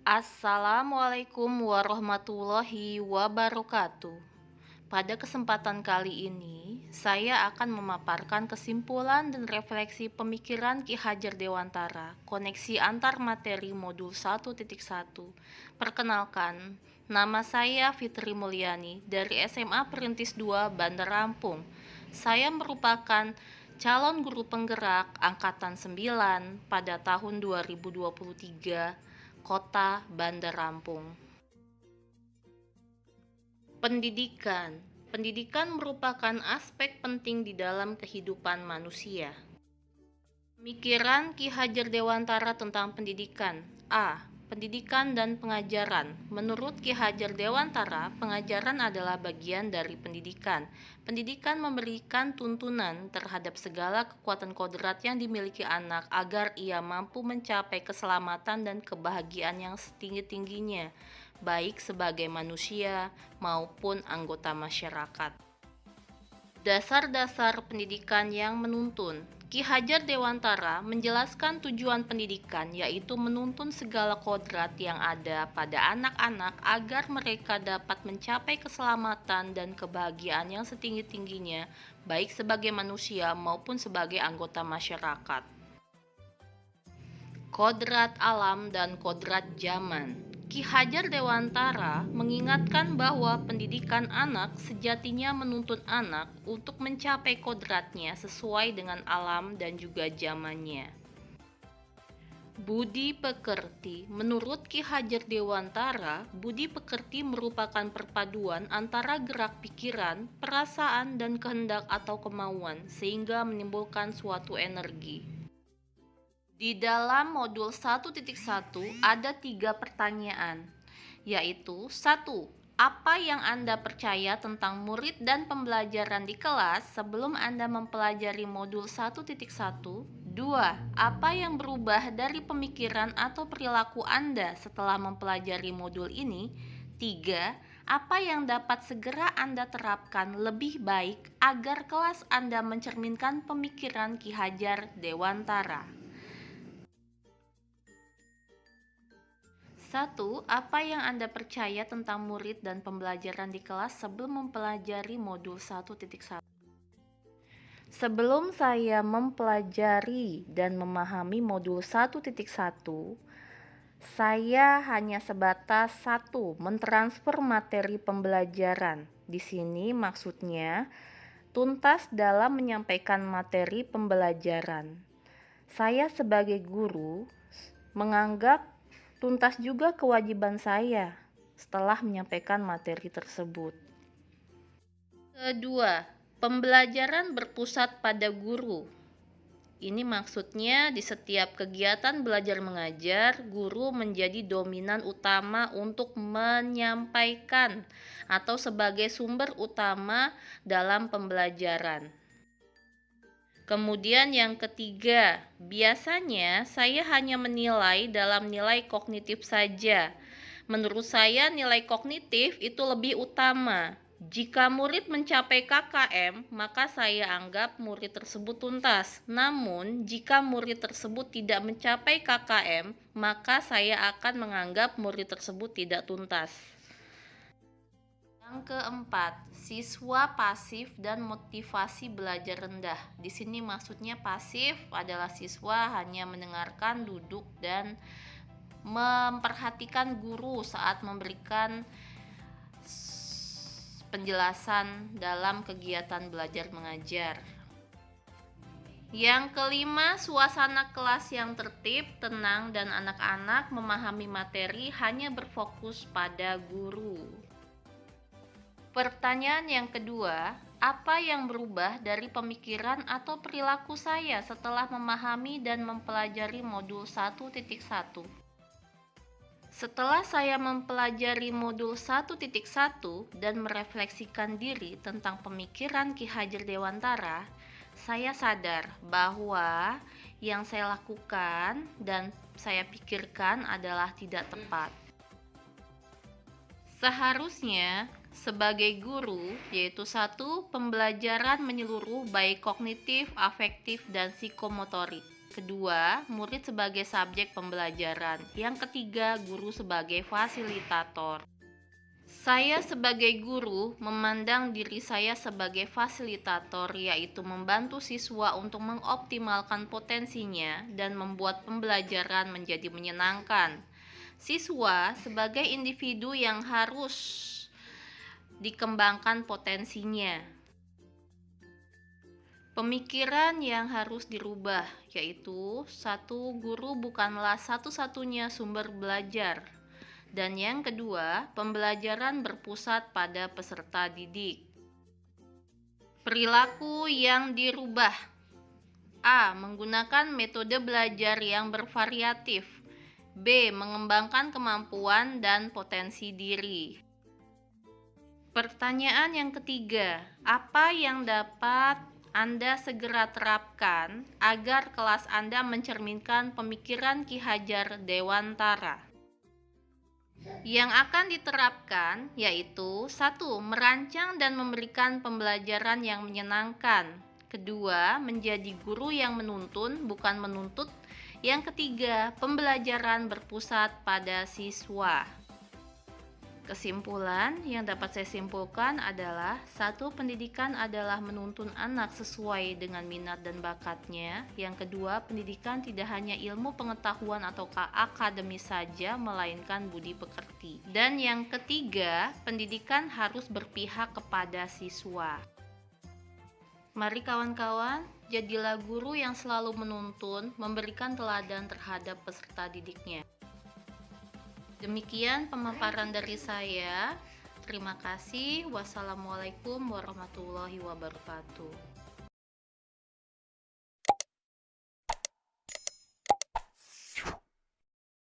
Assalamualaikum warahmatullahi wabarakatuh. Pada kesempatan kali ini, saya akan memaparkan kesimpulan dan refleksi pemikiran Ki Hajar Dewantara, koneksi antar materi modul 1.1. Perkenalkan, nama saya Fitri Mulyani dari SMA Perintis 2 Bandar Lampung. Saya merupakan calon guru penggerak angkatan 9 pada tahun 2023, Kota Bandar Lampung. Pendidikan. Pendidikan merupakan aspek penting di dalam kehidupan manusia. Pemikiran Ki Hajar Dewantara tentang pendidikan. A. Pendidikan dan pengajaran. Menurut Ki Hajar Dewantara, pengajaran adalah bagian dari pendidikan. Pendidikan memberikan tuntunan terhadap segala kekuatan kodrat yang dimiliki anak agar ia mampu mencapai keselamatan dan kebahagiaan yang setinggi-tingginya, baik sebagai manusia maupun anggota masyarakat. Dasar-dasar pendidikan yang menuntun. Ki Hajar Dewantara menjelaskan tujuan pendidikan, yaitu menuntun segala kodrat yang ada pada anak-anak agar mereka dapat mencapai keselamatan dan kebahagiaan yang setinggi-tingginya, baik sebagai manusia maupun sebagai anggota masyarakat. Kodrat alam dan kodrat zaman. Ki Hajar Dewantara mengingatkan bahwa pendidikan anak sejatinya menuntun anak untuk mencapai kodratnya sesuai dengan alam dan juga zamannya. Budi pekerti. Menurut Ki Hajar Dewantara, budi pekerti merupakan perpaduan antara gerak pikiran, perasaan, dan kehendak atau kemauan, sehingga menimbulkan suatu energi. Di dalam modul 1.1 ada 3 pertanyaan, yaitu 1. Apa yang Anda percaya tentang murid dan pembelajaran di kelas sebelum Anda mempelajari modul 1.1? 2. Apa yang berubah dari pemikiran atau perilaku Anda setelah mempelajari modul ini? 3. Apa yang dapat segera Anda terapkan lebih baik agar kelas Anda mencerminkan pemikiran Ki Hajar Dewantara? 1. Apa yang Anda percaya tentang murid dan pembelajaran di kelas sebelum mempelajari modul 1.1? Sebelum saya mempelajari dan memahami modul 1.1, saya hanya sebatas 1. Mentransfer materi pembelajaran. Di sini maksudnya tuntas dalam menyampaikan materi pembelajaran. Saya sebagai guru menganggap tuntas juga kewajiban saya setelah menyampaikan materi tersebut. Kedua, pembelajaran berpusat pada guru. Ini maksudnya di setiap kegiatan belajar mengajar, guru menjadi dominan utama untuk menyampaikan atau sebagai sumber utama dalam pembelajaran. Kemudian yang ketiga, biasanya saya hanya menilai dalam nilai kognitif saja. Menurut saya nilai kognitif itu lebih utama. Jika murid mencapai KKM, maka saya anggap murid tersebut tuntas. Namun, jika murid tersebut tidak mencapai KKM, maka saya akan menganggap murid tersebut tidak tuntas. Yang keempat, siswa pasif dan motivasi belajar rendah. Di sini maksudnya pasif adalah siswa hanya mendengarkan, duduk, dan memperhatikan guru saat memberikan penjelasan dalam kegiatan belajar mengajar. Yang kelima, suasana kelas yang tertib, tenang, dan anak-anak memahami materi hanya berfokus pada guru. Pertanyaan yang kedua, apa yang berubah dari pemikiran atau perilaku saya setelah memahami dan mempelajari modul 1.1? Setelah saya mempelajari modul 1.1 dan merefleksikan diri tentang pemikiran Ki Hajar Dewantara, saya sadar bahwa yang saya lakukan dan saya pikirkan adalah tidak tepat. Seharusnya sebagai guru, yaitu 1. Pembelajaran menyeluruh baik kognitif, afektif, dan psikomotorik. Kedua, murid sebagai subjek pembelajaran. Yang ketiga, guru sebagai fasilitator. Saya sebagai guru memandang diri saya sebagai fasilitator, yaitu membantu siswa untuk mengoptimalkan potensinya dan membuat pembelajaran menjadi menyenangkan. Siswa sebagai individu yang harus dikembangkan potensinya. Pemikiran yang harus dirubah, yaitu satu, guru bukanlah satu-satunya sumber belajar. Dan yang kedua, pembelajaran berpusat pada peserta didik. Perilaku yang dirubah. A. Menggunakan metode belajar yang bervariatif. B. Mengembangkan kemampuan dan potensi diri. Pertanyaan yang ketiga, apa yang dapat Anda segera terapkan agar kelas Anda mencerminkan pemikiran Ki Hajar Dewantara? Yang akan diterapkan yaitu 1. Merancang dan memberikan pembelajaran yang menyenangkan. Kedua, menjadi guru yang menuntun bukan menuntut. Yang ketiga, pembelajaran berpusat pada siswa. Kesimpulan yang dapat saya simpulkan adalah 1. Pendidikan adalah menuntun anak sesuai dengan minat dan bakatnya. Yang kedua, pendidikan tidak hanya ilmu pengetahuan atau akademis saja, melainkan budi pekerti. Dan yang ketiga, pendidikan harus berpihak kepada siswa. Mari kawan-kawan, jadilah guru yang selalu menuntun, memberikan teladan terhadap peserta didiknya. Demikian pemaparan dari saya. Terima kasih. Wassalamualaikum warahmatullahi wabarakatuh.